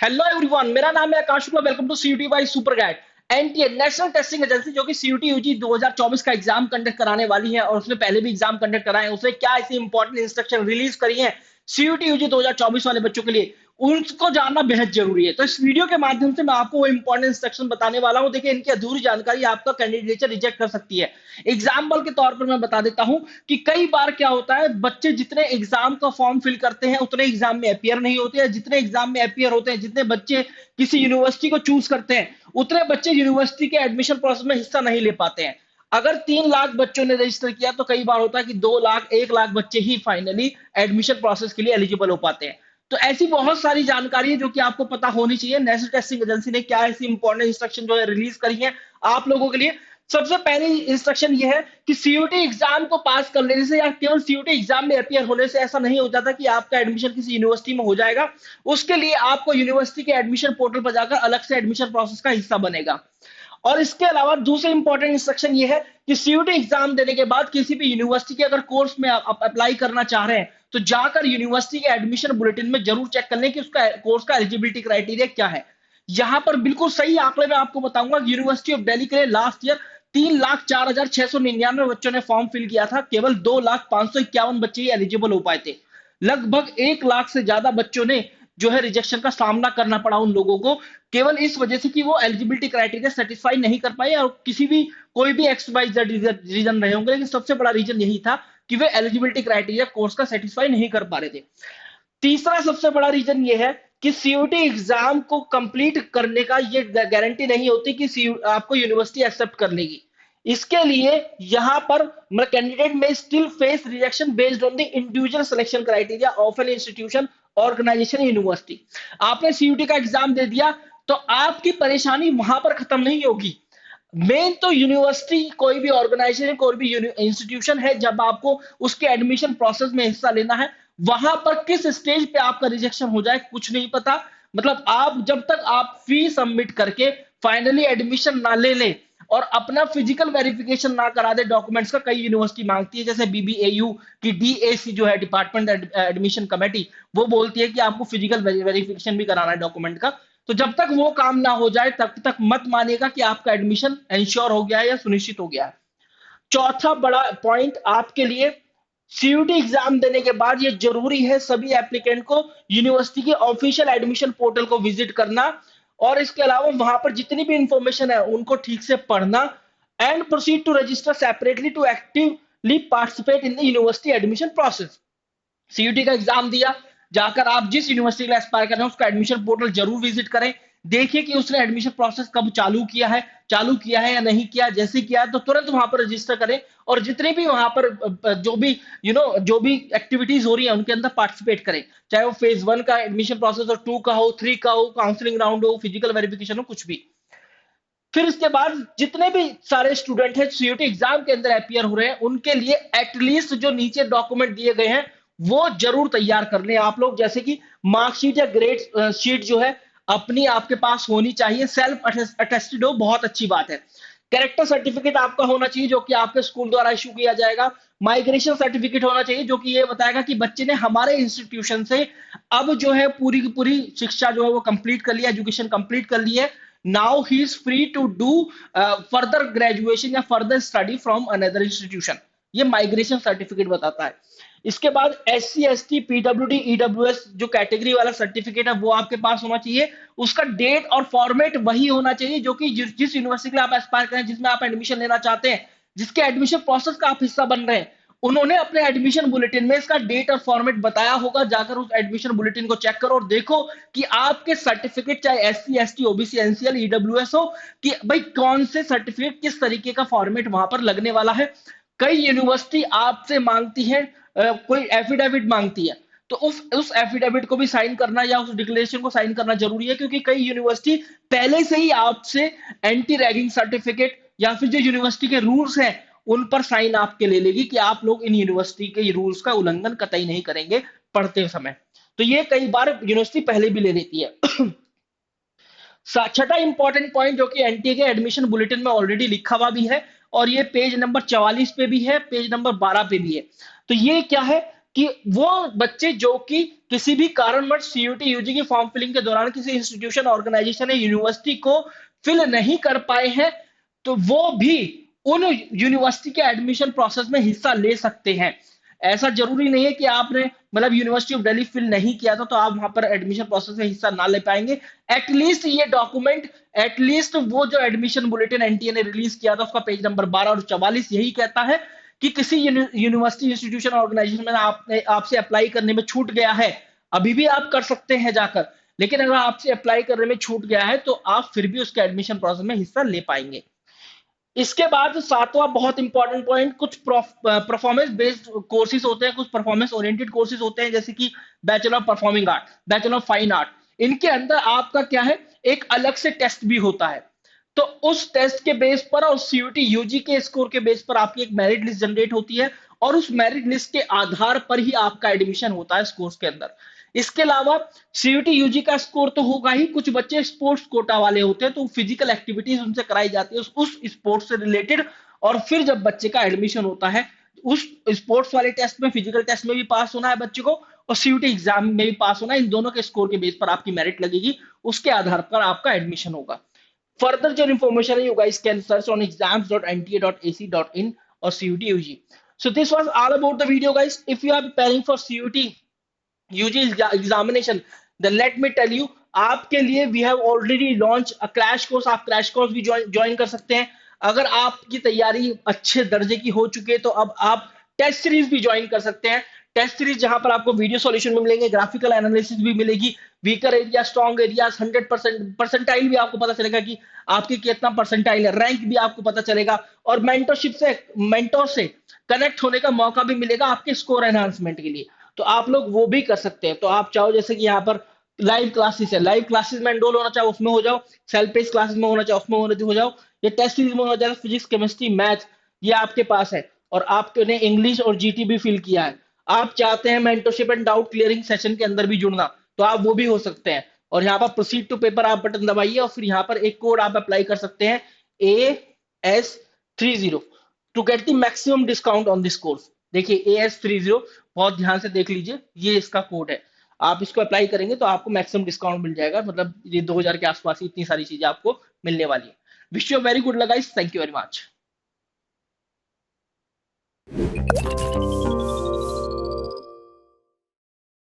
Hello everyone, मेरा नाम है Aakash Shukla. Welcome to CUT by super guide. NTA national testing agency जो कि सीयूटी यूजी 2024 का एग्जाम कंडक्ट कराने वाली है और उसने पहले भी एग्जाम कंडक्ट कराए हैं, उसने क्या ऐसी इंपॉर्टेंट इंस्ट्रक्शन रिलीज करी है सीयूटी यूजी 2024 वाले बच्चों के लिए, उनको जानना बेहद जरूरी है। तो इस वीडियो के माध्यम से मैं आपको वो इंपॉर्टेंट इंस्ट्रक्शन बताने वाला हूं। देखिए, इनकी अधूरी जानकारी आपका कैंडिडेचर रिजेक्ट कर सकती है। एग्जाम्पल के तौर पर मैं बता देता हूं कि कई बार क्या होता है, बच्चे जितने एग्जाम का फॉर्म फिल करते हैं उतने एग्जाम में अपियर नहीं होते हैं, जितने एग्जाम में अपियर होते हैं, जितने बच्चे किसी यूनिवर्सिटी को चूज करते हैं उतने बच्चे यूनिवर्सिटी के एडमिशन प्रोसेस में हिस्सा नहीं ले पाते हैं। अगर 3 लाख बच्चों ने रजिस्टर किया तो कई बार होता है कि 2 लाख 1 लाख बच्चे ही फाइनली एडमिशन प्रोसेस के लिए एलिजिबल हो पाते हैं। तो ऐसी बहुत सारी जानकारी है जो कि आपको पता होनी चाहिए। नेशनल टेस्टिंग एजेंसी ने क्या ऐसी इंपॉर्टेंट इंस्ट्रक्शन जो है रिलीज करी है आप लोगों के लिए। सबसे पहली इंस्ट्रक्शन ये है कि सीयूटी एग्जाम को पास कर लेने से या केवल सीयूटी एग्जाम में अपियर होने से ऐसा नहीं हो जाता कि आपका एडमिशन किसी यूनिवर्सिटी में हो जाएगा। उसके लिए आपको यूनिवर्सिटी के एडमिशन पोर्टल पर जाकर अलग से एडमिशन प्रोसेस का हिस्सा बनेगा। और इसके अलावा दूसरी इंपॉर्टेंट इंस्ट्रक्शन ये है कि सीयूटी एग्जाम देने के बाद किसी भी यूनिवर्सिटी के अगर कोर्स में आप अप्लाई करना चाह रहे हैं तो जाकर यूनिवर्सिटी के एडमिशन बुलेटिन में जरूर चेक कर लें कि उसका कोर्स का एलिजिबिलिटी क्राइटेरिया क्या है। यहां पर बिल्कुल सही आंकड़े में आपको बताऊंगा, यूनिवर्सिटी ऑफ दिल्ली के लिए लास्ट ईयर 3,04,699 बच्चों ने फॉर्म फिल किया था, केवल 2,551 बच्चे ही एलिजिबल हो पाए थे। लगभग 1 लाख से ज्यादा बच्चों ने जो है रिजेक्शन का सामना करना पड़ा उन लोगों को, केवल इस वजह से कि वो एलिजिबिलिटी क्राइटेरिया सेटिस्फाई नहीं कर पाए। और किसी भी कोई भी एक्स वाई जेड रीजन रहे होंगे, लेकिन सबसे बड़ा रीजन यही था कि वे एलिजिबिलिटी क्राइटेरिया कोर्स का सेटिस्फाई नहीं कर पा रहे थे। तीसरा सबसे बड़ा रीजन ये है कि सीयूटी एग्जाम को कंप्लीट करने का ये गारंटी नहीं होती कि आपको यूनिवर्सिटी एक्सेप्ट कर लेगी। इसके लिए यहां पर कैंडिडेट में still face rejection based on the individual selection criteria of an institution, organisation, university. आपने सीयूटी का एग्जाम दे दिया तो आपकी परेशानी वहां पर खत्म नहीं होगी। मेन तो यूनिवर्सिटी, कोई भी ऑर्गेनाइजेशन, कोई भी इंस्टीट्यूशन है, जब आपको उसके एडमिशन प्रोसेस में हिस्सा लेना है वहां पर किस स्टेज पे आपका रिजेक्शन हो जाए कुछ नहीं पता। मतलब आप जब तक आप फी सबमिट करके फाइनली एडमिशन ना ले लें और अपना फिजिकल वेरिफिकेशन ना करा दे डॉक्यूमेंट्स का, कई यूनिवर्सिटी मांगती है, जैसे बीबीएयू की डीएसी जो है डिपार्टमेंट एडमिशन कमेटी, वो बोलती है कि आपको फिजिकल वेरिफिकेशन भी कराना है डॉक्यूमेंट का। तो जब तक वो काम ना हो जाए तब तक मत मानिएगा कि आपका एडमिशन इंश्योर हो गया है या सुनिश्चित हो गया है। चौथा बड़ा पॉइंट आपके लिए, सीयूटी एग्जाम देने के बाद ये जरूरी है सभी एप्लीकेंट को यूनिवर्सिटी के ऑफिशियल एडमिशन पोर्टल को विजिट करना और इसके अलावा वहां पर जितनी भी इंफॉर्मेशन है उनको ठीक से पढ़ना and proceed to register separately to actively participate in the university admission process. CUET का एग्जाम दिया, जाकर आप जिस यूनिवर्सिटी के लिए एस्पायर कर रहे हैं उसका एडमिशन पोर्टल जरूर विजिट करें। देखिए कि उसने एडमिशन प्रोसेस कब चालू किया है या नहीं किया। जैसे किया है तो तुरंत वहां पर रजिस्टर करें और जितने भी वहां पर जो भी एक्टिविटीज हो रही है उनके अंदर पार्टिसिपेट करें, चाहे वो फेज 1 का एडमिशन प्रोसेस हो, 2 का हो, 3 का हो, काउंसलिंग राउंड हो, फिजिकल वेरिफिकेशन हो, कुछ भी। फिर इसके बाद जितने भी सारे स्टूडेंट हैं सीयूटी एग्जाम के अंदर अपियर हो रहे हैं उनके लिए एटलीस्ट जो नीचे डॉक्यूमेंट दिए गए हैं वो जरूर तैयार कर लें आप लोग। जैसे कि मार्कशीट या ग्रेड शीट जो है अपनी आपके पास होनी चाहिए, सेल्फ अटेस्टेड हो, बहुत अच्छी बात है। कैरेक्टर सर्टिफिकेट आपका होना चाहिए जो कि आपके स्कूल द्वारा इशू किया जाएगा। माइग्रेशन सर्टिफिकेट होना चाहिए जो कि ये बताएगा कि बच्चे ने हमारे इंस्टीट्यूशन से अब जो है पूरी की पूरी शिक्षा जो है वो कंप्लीट कर लिया, एजुकेशन कंप्लीट कर ली है। Now he is free to do further graduation या further study from another institution, ये माइग्रेशन सर्टिफिकेट बताता है। इसके बाद SC ST PWD EWS जो कैटेगरी वाला सर्टिफिकेट है वो आपके पास होना चाहिए। उसका डेट और फॉर्मेट वही होना चाहिए जो कि जिस यूनिवर्सिटी के लिए आप एस्पायर करें, जिसमें आप एडमिशन लेना चाहते हैं, जिसके एडमिशन प्रोसेस का आप हिस्सा बन रहे हैं, उन्होंने अपने एडमिशन बुलेटिन में इसका डेट और फॉर्मेट बताया होगा। जाकर उस एडमिशन बुलेटिन को चेक करो और देखो कि आपके सर्टिफिकेट, चाहे SC ST OBC NCL EWS हो, कि भाई कौन से सर्टिफिकेट किस तरीके का फॉर्मेट वहां पर लगने वाला है। कई यूनिवर्सिटी आपसे मांगती है कोई एफिडेविट मांगती है, तो उस एफिडेविट को भी साइन करना या उस डिक्लेरेशन को साइन करना जरूरी है, क्योंकि कई यूनिवर्सिटी पहले से ही आपसे एंटी रैगिंग सर्टिफिकेट या फिर जो यूनिवर्सिटी के रूल्स हैं उन पर साइन आपके ले लेगी कि आप लोग इन यूनिवर्सिटी के रूल्स का उल्लंघन कतई नहीं करेंगे पढ़ते समय। तो ये कई बार यूनिवर्सिटी पहले भी ले लेती है। छठा इंपॉर्टेंट पॉइंट जो कि एनटीए के एडमिशन बुलेटिन में ऑलरेडी लिखा हुआ भी है और ये पेज नंबर 44 पे भी है, पेज नंबर 12 पे भी है। तो ये क्या है कि वो बच्चे जो कि किसी भी कारणवश सीयूटी यूजी की फॉर्म फिलिंग के दौरान किसी इंस्टीट्यूशन, ऑर्गेनाइजेशन या यूनिवर्सिटी को फिल नहीं कर पाए हैं, तो वो भी उन यूनिवर्सिटी के एडमिशन प्रोसेस में हिस्सा ले सकते हैं। ऐसा जरूरी नहीं है कि आपने मतलब यूनिवर्सिटी ऑफ दिल्ली फिल नहीं किया था तो आप वहां पर एडमिशन प्रोसेस में हिस्सा ना ले पाएंगे। एटलीस्ट ये डॉक्यूमेंट, एटलीस्ट वो जो एडमिशन बुलेटिन एनटीए ने रिलीज किया था उसका पेज नंबर 12 और 44 यही कहता है कि किसी यूनिवर्सिटी, इंस्टीट्यूशन, ऑर्गेनाइजेशन में आपने आपसे अप्लाई करने में छूट गया है, अभी भी आप कर सकते हैं जाकर, लेकिन अगर आपसे अप्लाई करने में छूट गया है तो आप फिर भी उसके एडमिशन प्रोसेस में हिस्सा ले पाएंगे। इसके बाद सातवां बहुत इंपॉर्टेंट पॉइंट, कुछ परफॉर्मेंस बेस्ड कोर्सेज होते हैं, कुछ परफॉर्मेंस ओरिएंटेड कोर्सेज होते हैं, जैसे कि bachelor of performing art, bachelor of fine art. इनके अंदर आपका क्या है, एक अलग से टेस्ट भी होता है। तो उस टेस्ट के बेस पर और सीयूटी यूजी के स्कोर के बेस पर आपकी एक मेरिट लिस्ट जनरेट होती है और उस मेरिट लिस्ट के आधार पर ही आपका एडमिशन होता है इस कोर्स के अंदर। इसके अलावा सीयूटी यूजी का स्कोर तो होगा ही, कुछ बच्चे स्पोर्ट्स कोटा वाले होते हैं तो फिजिकल एक्टिविटीज उनसे कराई जाती है उस स्पोर्ट्स से रिलेटेड, और फिर जब बच्चे का एडमिशन होता है उस स्पोर्ट्स वाले टेस्ट में, फिजिकल टेस्ट में भी पास होना है बच्चे को और सीयूटी एग्जाम में भी पास होना है। इन दोनों के स्कोर के बेस पर आपकी मेरिट लगेगी, उसके आधार पर आपका एडमिशन होगा। Further जो information है, you guys can search on exams.nta.ac.in or CUT UG. So this was all about the video, guys. If you are preparing for CUT UG examination, then let me tell you, आपके लिए we have already launched a crash course. आप crash course भी join कर सकते हैं। अगर आपकी तैयारी अच्छे दर्जे की हो चुकी है तो अब आप टेस्ट सीरीज भी ज्वाइन कर सकते हैं। टेस्ट सीरीज जहां पर आपको वीडियो सॉल्यूशन भी मिलेंगे, ग्राफिकल एनालिसिस भी मिलेगी, weaker area, strong area, 100% percentile भी आपको पता चलेगा कि आपकी कितना परसेंटाइल है, रैंक भी आपको पता चलेगा, और मेंटोर से कनेक्ट होने का मौका भी मिलेगा आपके स्कोर एनहांसमेंट के लिए। तो आप लोग वो भी कर सकते हैं। तो आप चाहो जैसे कि यहाँ पर लाइव क्लासेस है, लाइव क्लासेस में एनरोल होना चाहो उसमें हो जाओ, सेल्फ पेस क्लासेस में होना चाहो उसमें हो जाओ, ये टेस्ट सीरीज में होना चाहे फिजिक्स, केमिस्ट्री, मैथ ये आपके पास है, और आपने इंग्लिश और जीटी भी फिल किया है। आप चाहते हैं mentorship and doubt clearing session के अंदर भी जुड़ना, तो आप वो भी हो सकते हैं। और यहाँ पर प्रोसीड टू पेपर आप बटन दबाइए और फिर यहाँ पर एक कोड आप अप्लाई कर सकते हैं, AS30, to get the maximum discount on this course. देखिए AS30 बहुत ध्यान से देख लीजिए, ये इसका कोड है। आप इसको अप्लाई करेंगे तो आपको मैक्सिमम डिस्काउंट मिल जाएगा, मतलब ये 2000 के आसपास ही इतनी सारी चीजें आपको मिलने वाली है। विश यू वेरी गुड लगा, थैंक यू वेरी मच।